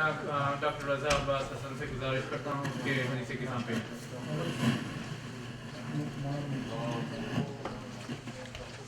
मैं डॉक्टर रज़ा अब्बास हसन से गुजारिश करता हूँ कि हदीस की सामने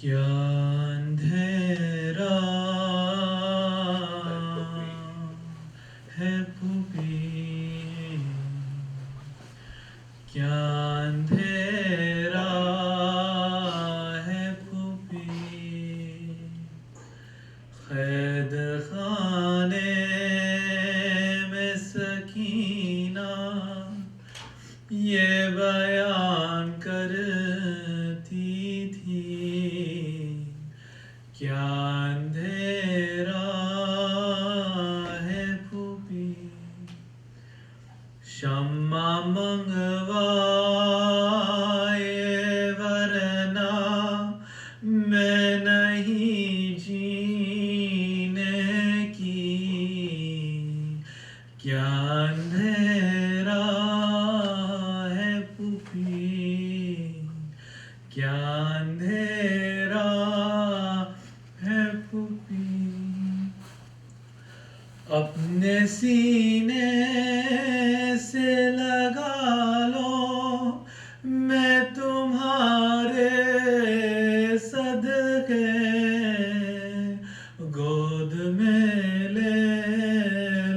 क्या अंधेरा है पुपी, क्या अंधेरा है पुपी, कैद खाने में सकीना ये बयान करती थी, क्या अंधेरा है पुपी, शम्मा मंगवाए वरना मैं नहीं जीने की, क्या अंधेरा है पुपी, क्या अंधेरा है पुपी, अपने सीने से लगा लो मैं तुम्हारे सदके, गोद में ले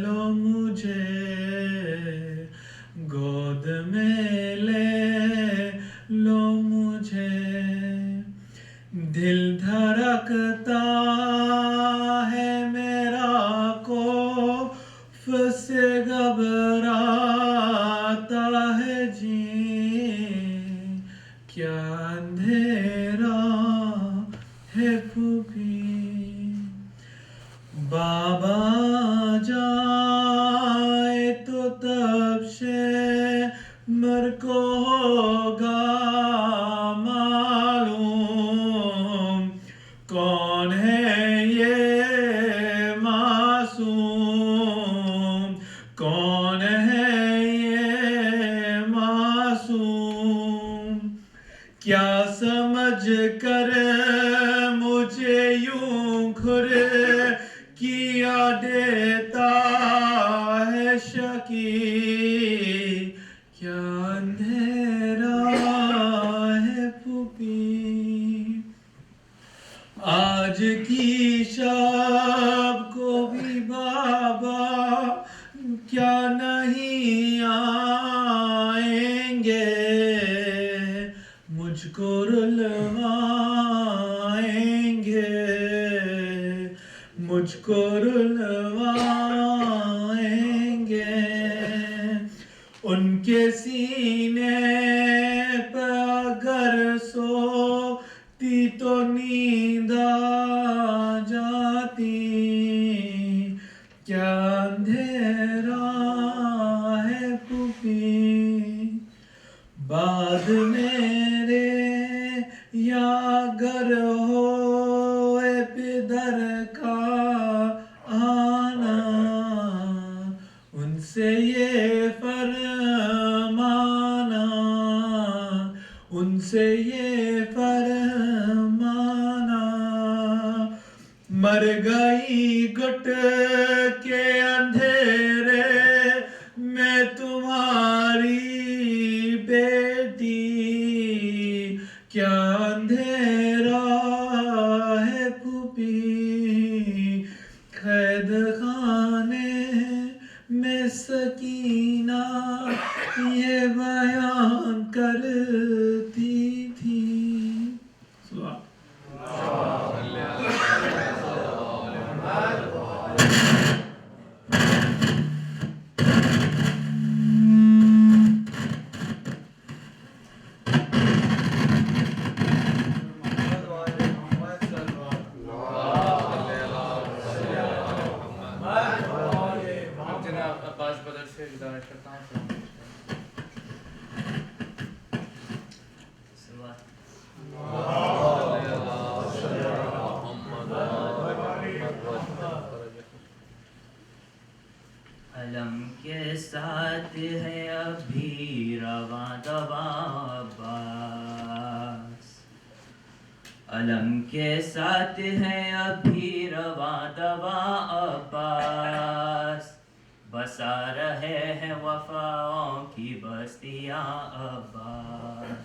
लो मुझे, गोद में ले लो मुझे, दिल धड़कता है मेरा खौफ से घबराता है जी, क्या अंधेरा है पुपी, बाबा जाए तो तब से मर को होगा मालूम, देता है शकी, क्या अंधेरा है फूफी। आज की शब को भी बाबा क्या नहीं आएंगे, मुझको रुलवाएंगे, मुझको रुलवाएंगे। उनके सीने पे अगर सोती तो नींद आ जाती, क्या अंधेरा है फूफी। बाद मेरे या अगर हो पिदर का आना, उनसे ये फरमाना, उनसे ये फरमाना, मर गई गुट के अंधेरे में तुम्हारी बेटी, क्या अंधेरा है फूफी। कैद खाने में सकीना ये बयान करती थी। सुबह अब्बास बदर से गुजारिश करता हूँ। अलम के साथ है अभी रवा दवा अब्बास, अलम के साथ है अभी रवा दवा अब्बास, बसा रहे हैं वफाओं की बस्तियां अब्बास,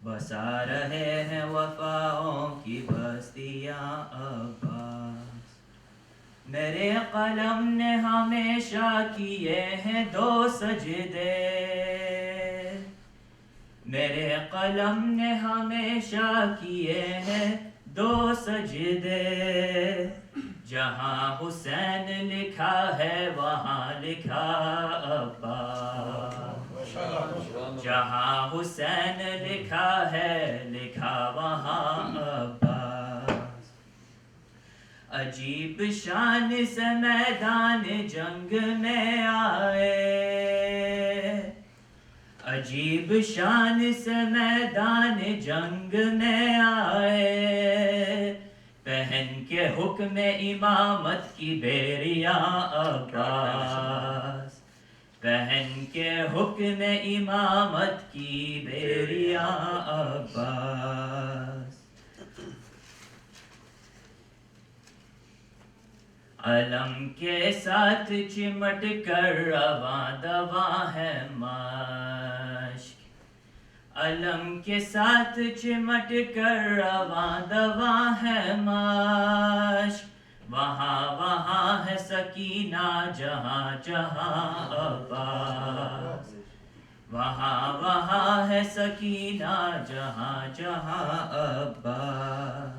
बसा रहे हैं वफाओं की बस्तियां अब्बास। मेरे कलम ने हमेशा किए हैं दो सजदे, मेरे कलम ने हमेशा किए हैं दो सजदे। जहाँ हुसैन लिखा है वहाँ लिखा अब्बास, जहाँ हुसैन लिखा है लिखा वहाँ अब्बास। अजीब शान से मैदान जंग में आए, अजीब शान से मैदान जंग में आए, पहन के हुक्म इमामत की बेरिया अब्बास, पहन के हुक्म इमामत की बेरिया अब्बास। अलम के साथ चिमट कर रवा दवा है माश्क, अलम के साथ चिमट कर रवा दवा है माश्क। वहाँ वहाँ है सकीना जहाँ जहाँ अब्बास, वहाँ वहाँ है सकीना जहाँ जहाँ अब्बास।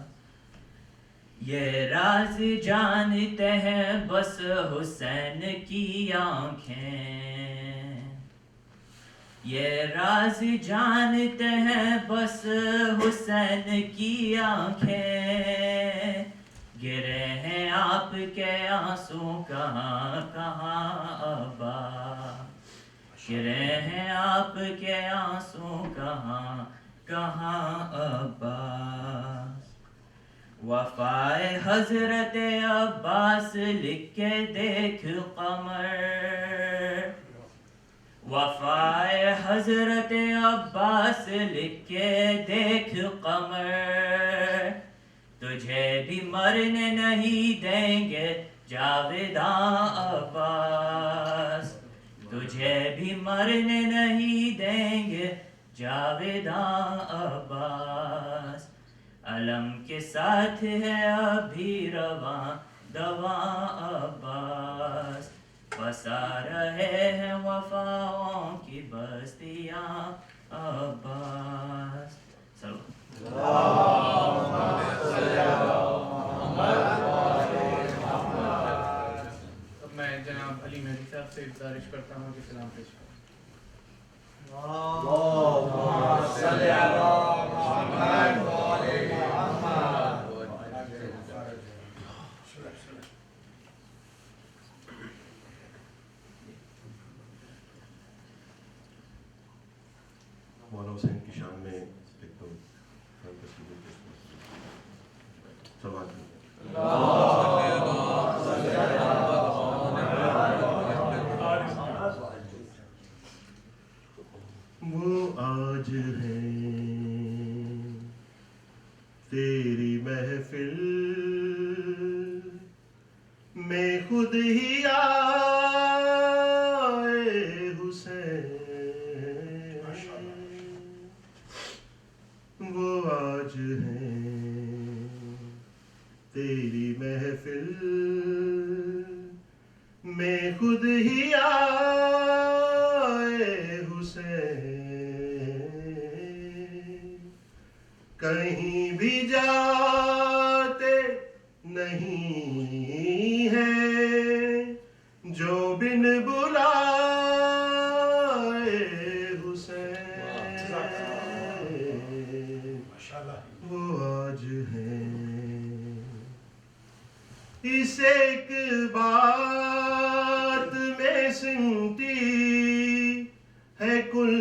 ये राज जानते हैं बस हुसैन की आँखें, ये राज जानते हैं बस हुसैन की आँखें। गिरे हैं आपके आंसू कहाँ कहाँ अब्बास, गिरे हैं आपके आंसू कहाँ कहाँ अब्बास। वफाए हजरत अब्बास लिख के देख कमर, वफाए हजरत अब्बास लिख के देख कमर। तुझे भी मरने नहीं देंगे जावेदा अब्बास, तुझे भी मरने नहीं देंगे जावेदा अब्बास। अलम के साथ है अभी रवा दवा अब्बास, बसा रहे हैं वफाओं की बस्तियाँ अब्बास। अब मैं जनाब अली मेहदी साहब से गुजारिश करता हूँ कि सलाम पेश करें। मौलाना हुसैन की शान में एक तो वो आज है तेरी महफिल में खुद ही आए हुसैन, वो आज है तेरी महफिल में खुद ही आए हुसैन। कहीं भी जाते नहीं है जो बिन बुलाए हुसैन, वो आज है। इस एक बात में सिमटी है कुल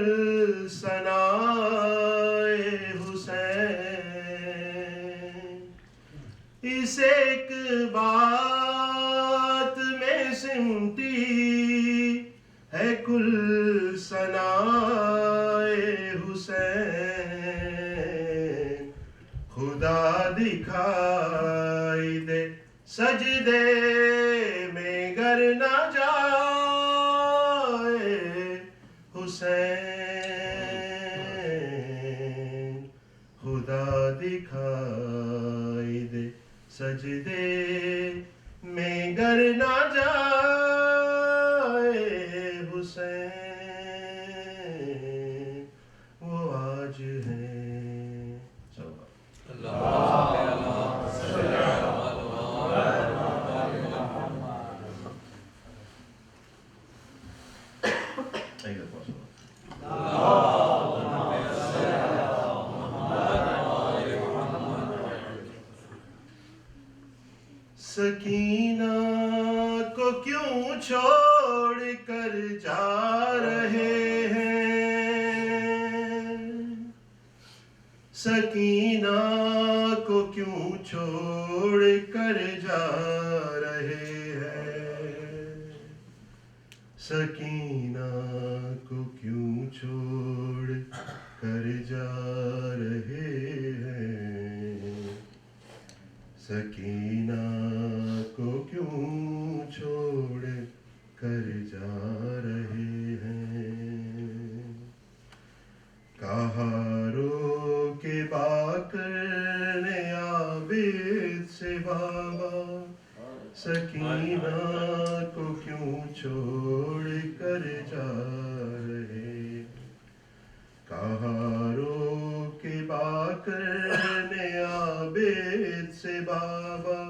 सनाए हुसैन, इस एक बात में सिमटी है कुल सनाए हुसैन। खुदा दिखाई दे सजदे में गर ना जाए हुसैन, खुदा दिखाई दे सजदे में गर ना जाए हुसैन, वो आज है। सकीना को क्यों छोड़ कर जा रहे हैं, सकीना को क्यों छोड़ कर जा रहे हैं, सकीना को क्यों छोड़ कर जा रहे हैं, सकीना को क्यों छोड़ कर जा रहे हैं। कहा रोके बाकर ने आबिद से बाबा, सकीना को क्यों छोड़ कर जा रहे। कहा रोके बाकर ने आबिद से बाबा,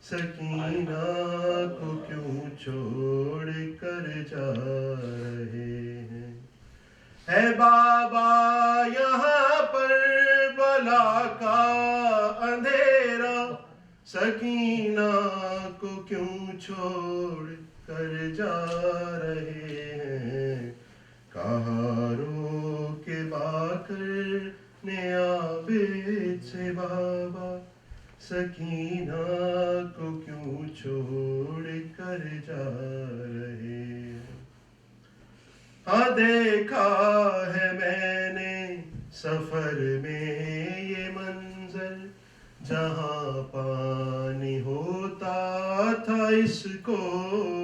सकीना को क्यों छोड़ कर जा रहे हैं। है बाबा यहाँ पर बला का अंधेरा, सकीना को क्यों छोड़ कर जा रहे हैं। कहा रोके बाकर ने आबिद से बाबा, सकीना को क्यों छोड़ कर जा रहे हैं। हाँ देखा है मैंने सफर में ये मंजर, जहाँ पानी होता था इसको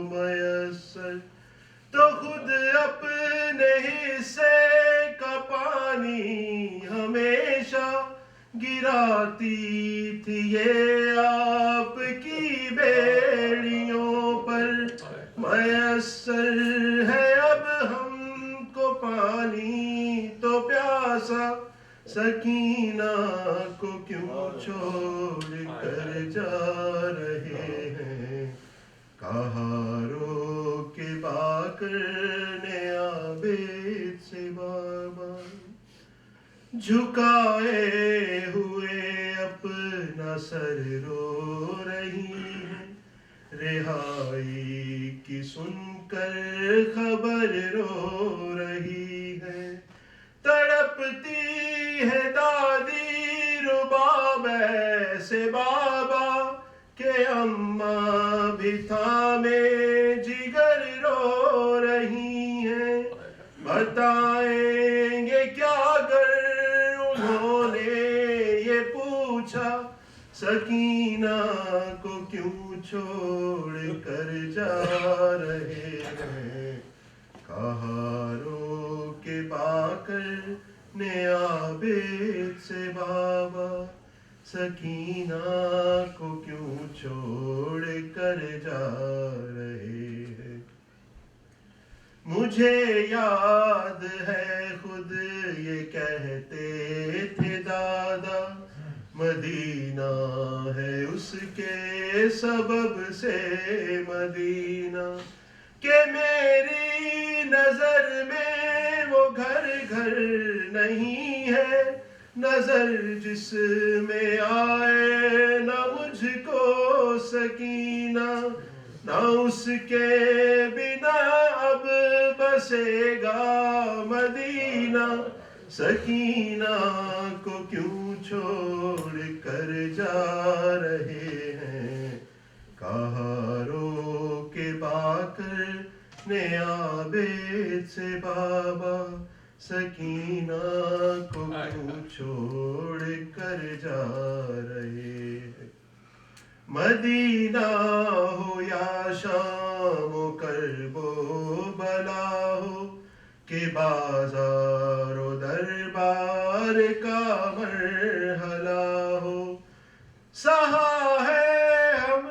मयसर, तो खुद अपने हिस्से का पानी हमेशा गिराती थी ये आपकी बेड़ियों पर। मयसर है अब हमको पानी तो प्यासा, सकीना को क्यों छोड़ कर जा रहे हैं। कहाँ रोके बाकर ने आबेद से बाबा, झुकाए हुए अपना सर रो रही है। रिहाई की सुनकर खबर रो रही है। तड़पती है दादी रुबाब ऐसे बाबा के अम्मा भी थामे जिगर रो रही हैं। बताएंगे क्या कर उन्होंने ये पूछा, सकीना को क्यों छोड़ कर जा रहे हैं। कहाँ रोके बाकर ने आबेद से बाबा, सकीना को क्यों छोड़ कर जा रहे हैं। मुझे याद है खुद ये कहते थे दादा, मदीना है उसके सबब से मदीना, के मेरी नजर में वो घर घर नहीं है। नजर जिसमें आए न मुझको सकीना, न उसके बिना अब बसेगा मदीना। सकीना को क्यों छोड़ कर जा रहे हैं। कहाँ रोके बाकर ने आबेद से बाबा, सकीना को क्यों छोड़ कर जा रहे हैं। मदीना हो या शाम करबो बला हो, के बाजारो दरबार का मरहला हो। सहा है हम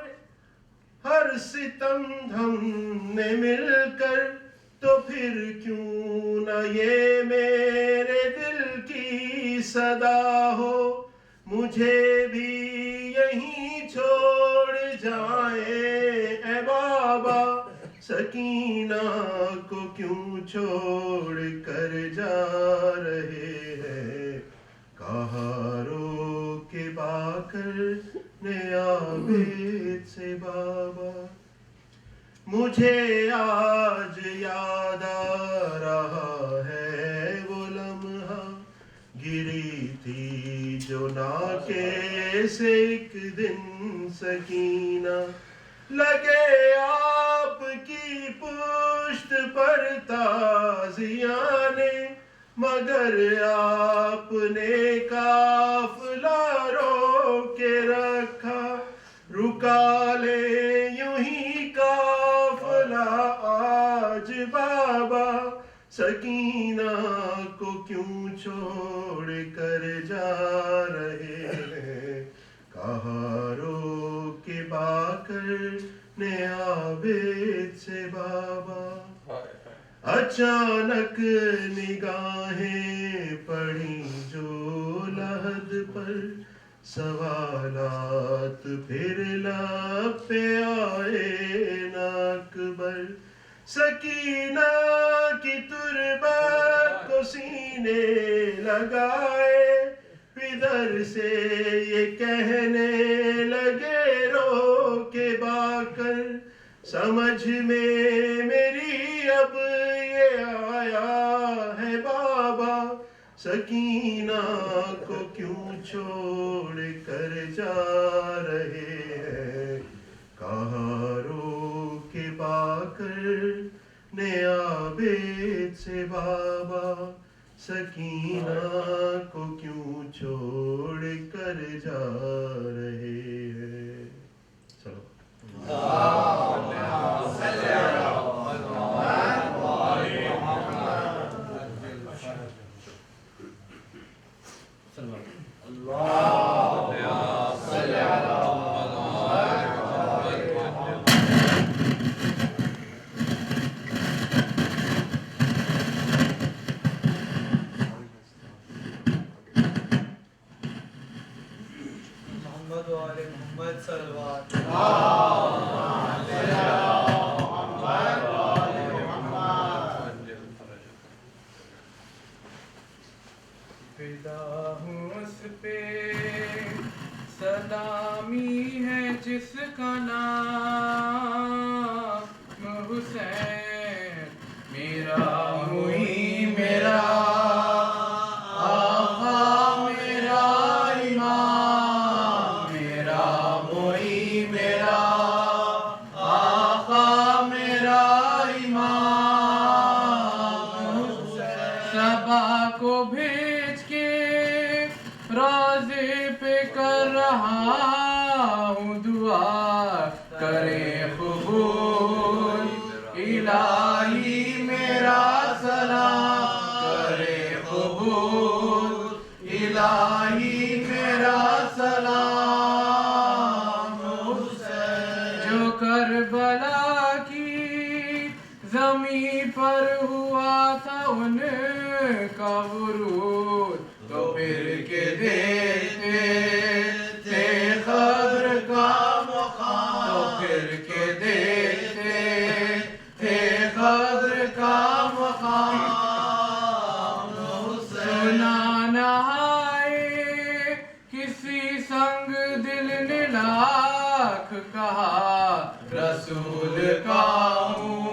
हर सितम हमने मिलकर, तो फिर क्यों न ये मेरे दिल की सदा हो। मुझे भी यहीं छोड़ जाए ए बाबा, सकीना को क्यों छोड़ कर जा रहे हैं। कहाँ रोके बाकर ने आबेद से बाबा। मुझे आज याद आ रहा है वो लम्हा, गिरी थी जो नाके से एक दिन सकीना। लगे आपकी पुश्त पर ताज़ियाने, मगर आपने काफिला रोके रखा। रुका ले यूं ही काफिला आज बाबा, सकीना को क्यों छोड़ कर जा रहे हैं। कहाँ रोके बाकर ने आबेद से बाबा। अचानक निगाहें पड़ी जो लहद पर, सवालात फिर लब पे आए न अकबर। सकीना की तुरबत को सीने लगाए, इधर से ये कहने लगे रो के बाकर। समझ में मेरी अब ये आया है बाबा, सकीना को क्यों छोड़ कर जा रहे हैं। कहाँ रोके बाकर ने आबेद से बाबा, सकीना को क्यों छोड़ कर जा रहे हैं। चलो मोहम्मद वाले मोहम्मद सल्लल्लाहु फिदा हूँ उस पे सलामी है जिसका नाम हुसैन, मेरा मुई मेरा आका मेरा इमाम, मेरा मुई मेरा आका मेरा इमाम। सबा को भेज के रोज़े पे कर रहा हूँ दुआ, करे कबूल इलाही मेरा सलाम, करे कबूल इलाही मेरा सलाम। जो करबला की ज़मीं पर हुआ था उनका वुरूद, तो फिर के देते थे खबर का मुकाम, तो फिर के देते थे खबर का मुकाम। सुना नहाए किसी संग दिल ने लाख कहा, रसूल का हूँ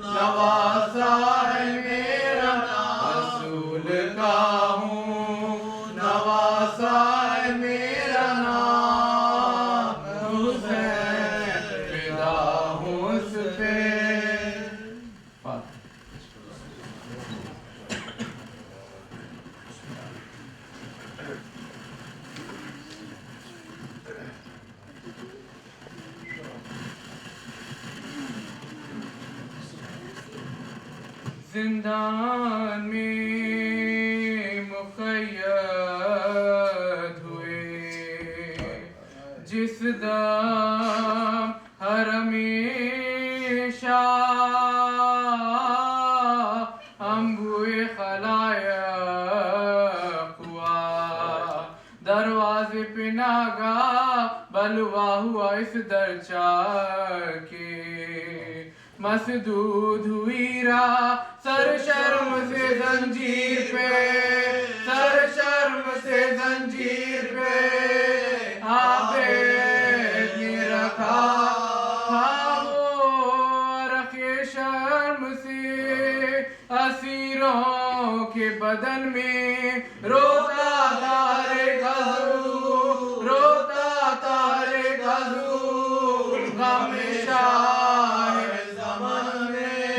नवासा है मेरा नाम, रसूल का हूँ नवासा है मेरा नाम। हुसैन फिदा हूँ उस पे। जिंदान में मुक़य्यद हुए जिस दम हरमेशा हम हुए खलायक हुआ, दरवाजे पे नागा बलवा हुआ इस दरचा के, मसदूद हुई राह सर शर्म से जंजीर पे, सर शर्म से जंजीर पे आबेद ने रखा था वो रखे शर्म से, असीरों के बदन में रोता तारे गज़ू, रोता तारे गज़ू, गम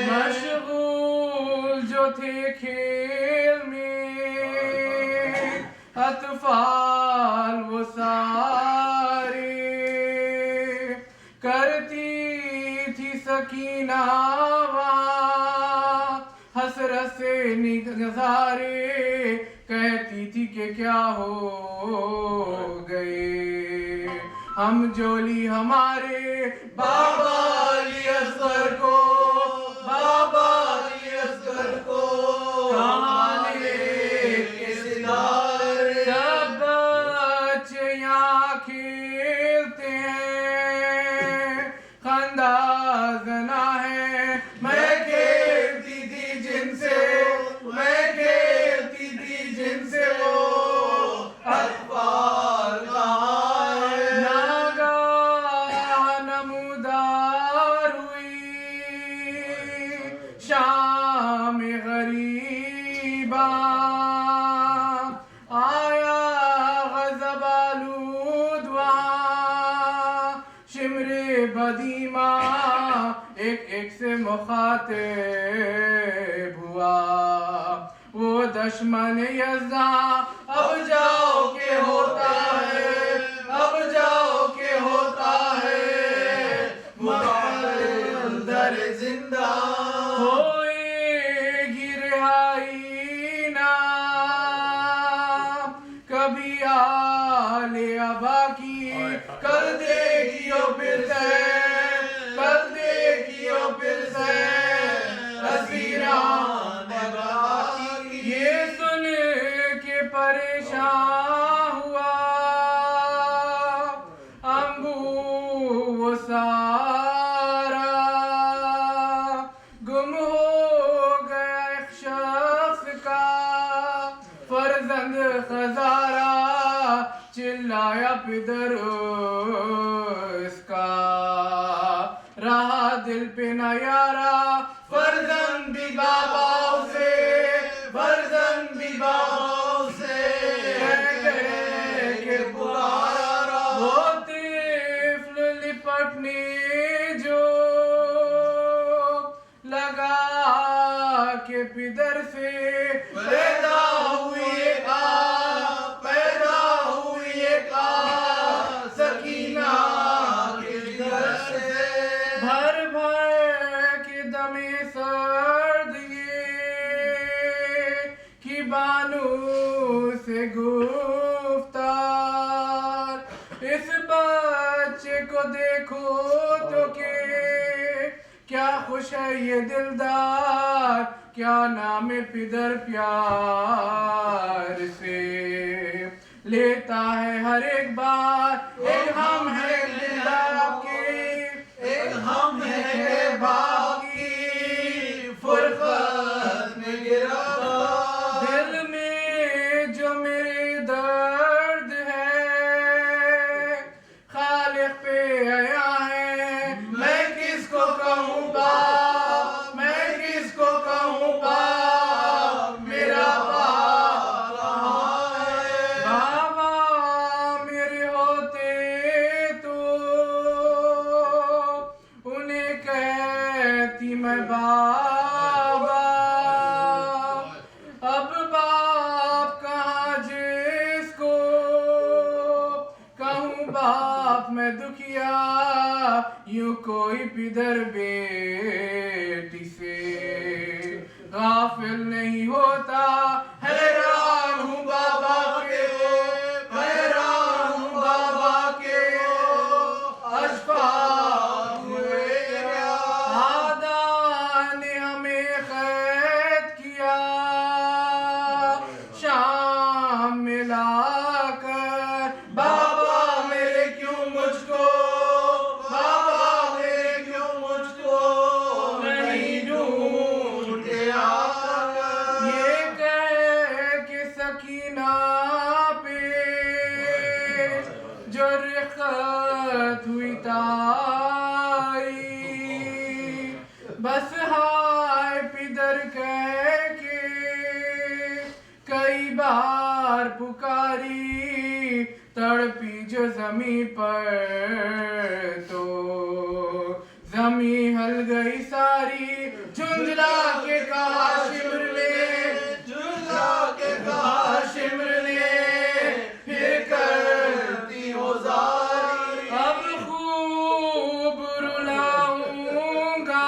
मशगूल जो थे खेल में, अतफाल वो सारे करती थी सकीना हसरत से निगारे, कहती थी कि क्या हो गए हम जोली हमारे बाबा अली असगर को, बाबा अली असगर को कहाँ लेके सितारे। सब बच्चे यहाँ खेलते हैं, खंदाज़ना है मैं खेलती थी जिनसे, मैं खेलती थी जिनसे वो अतफाल कहाँ है। नागाह नमूदार हुई शाम गरीबा, आया गज़ब आलूद वहाँ शिमरे बदीमा, एक एक से मुखातिब हुआ, वो दुश्मन यज़्दा अब जाओ के होता है, अब जाओ के होता है मंदर जिंदा होएगी रिहाई ना कभी आले अबा की कल देखियो फिर से, कल देखियो फिर से हसीरान ये सुन के परेशान हुआ अम्बू वो सारा गुम हो गया एक शख्स का फर्जंद खजारा चिल्लाया पिदर उसका रहा दिल पे न यारा फर्जंद भी बाबा से, फर्जंद भी बाबा से कह के पुकारा वो तिफ्ल लिपटने जो लगा के पिदर से पैदा हुई सकीना के घर से भर भर के दमे सर्द ये कि बानू से गुफ्तार इस बच्चे को देखो तो के क्या खुश है ये दिलदार क्या नाम पिदर प्यार से लेता है हर एक बार एक हम है बाप की, एक हम है बाप की फुरकत में गिरफ्तार दिल में जो मेरे दर्द है खालिक पे आया है मैं किसको कहूँ बाप, मैं किसको कहूँ बाप मेरा बाप कहाँ है बाबा मेरे होते तो उन्हें कहती मैं बाबा अब बाप कहाँ जिसको कहूँ बाप मैं दुखिया यूं कोई पिदर बेटी से गाफिल नहीं होता हैरान हूँ बाबा के, हैरान हूँ बाबा के अशफाक हुए आदा ने हमें कैद किया शाम में लाकर बाबा मेरे क्यों मुझको, बाबा मेरे क्यों मुझको नहीं ढूंढ के आकर ये कह के सकीना पे जो रिख्त हुई तारी बस हाय पिदर कह के कई बार पुकारी तड़पी जो जमी पर तो जमी हल गई सारी झुंझला के कहा शिमर ने, झुंझला के कहा शिमर ने फिर करती हो जारी अब खूब रुलाऊंगा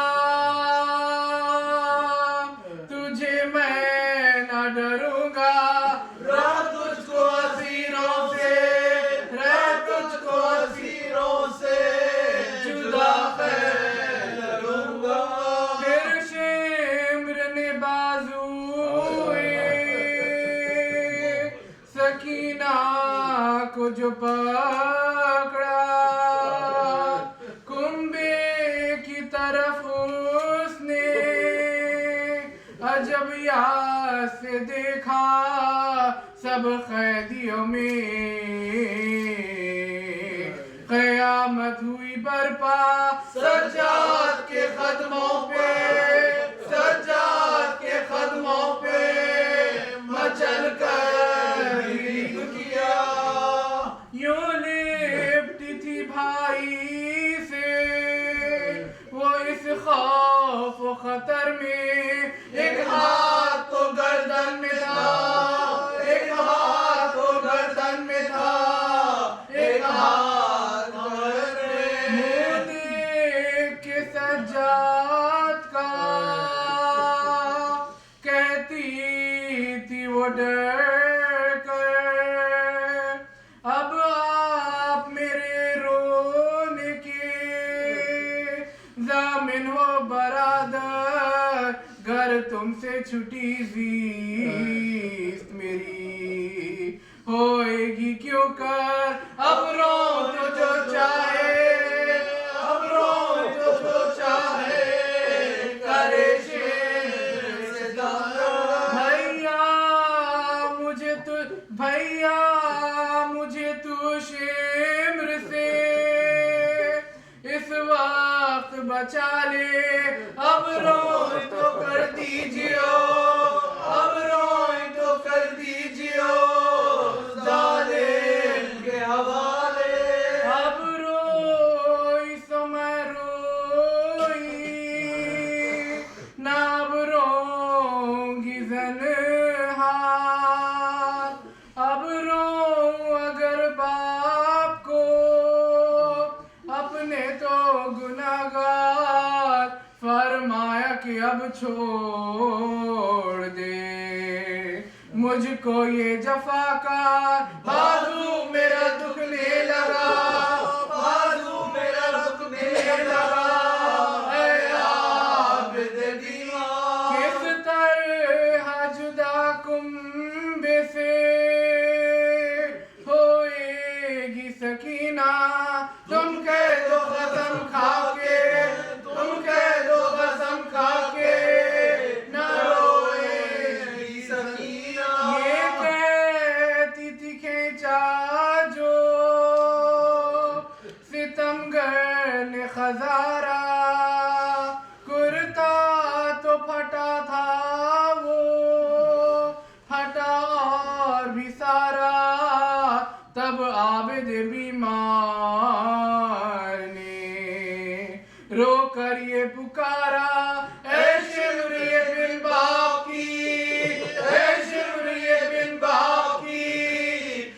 तुझे मैं न डरूंगा रह तुझको असीरों से, रह तुझको असीरों से जुदा करूंगा फिर शिमर ने बाजू सकीना को जो पकड़ा कुंबे की तरफ उसने अजब याद से देखा सब कैदियों में कयामत हुई बरपा सज्जाद के कदमों पे, सज्जाद के कदमों पे मचल कर किया यूं लिपटी थी भाई से वो इस खौफ खतर में एक हाथ तो गर्दन वो डर कर अब आप मेरे रोने के ज़ामिन हो बरादर, घर तुमसे छुटी ज़ीस्त मेरी होएगी क्यों कर। अब रो तो जो चाहे, अब रो तो जो चाहे करे शेर से भैया मुझे तू शेम्र से इस वक्त बचा ले। अब रोए तो कर दीजियो, अब रोए तो कर दीजियो जालिम के हवाले। अब रोई सो मैं रोई ना अब रोऊंगी ज़न्हा। अब रो अगर बाप को अपने तो गुनाहगार, फरमाया कि अब छोड़ दे मुझको ये जफा का। बाजू मेरा दुखने लगा, बाजू मेरा दुखने लगा, ऐ आबिद दीवार किस तरह जुदा कुंबे से होएगी सकीना। तुम कह दो कसम खाके, तुम कह दो कसम खाके न रोएगी सकीना। ये कहती थी खेचा जो सितमगर ने खजारा, कुर्ता तो फटा था वो फटा और भी सारा। तब आबिद बीमार ने रो कर ये पुकारा, ऐ शिवरिय बिन बाप की, ऐ शिवरिय बिन बाप की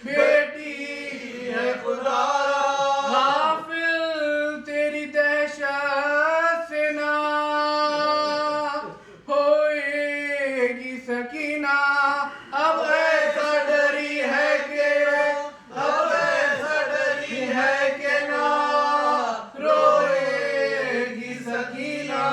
बेटी है खुदारा। गाफिल तेरी दहशत से ना होएगी सकीना। अब ऐसा डरी है कि, अब ऐसा डरी है कि ना रोएगी सकीना।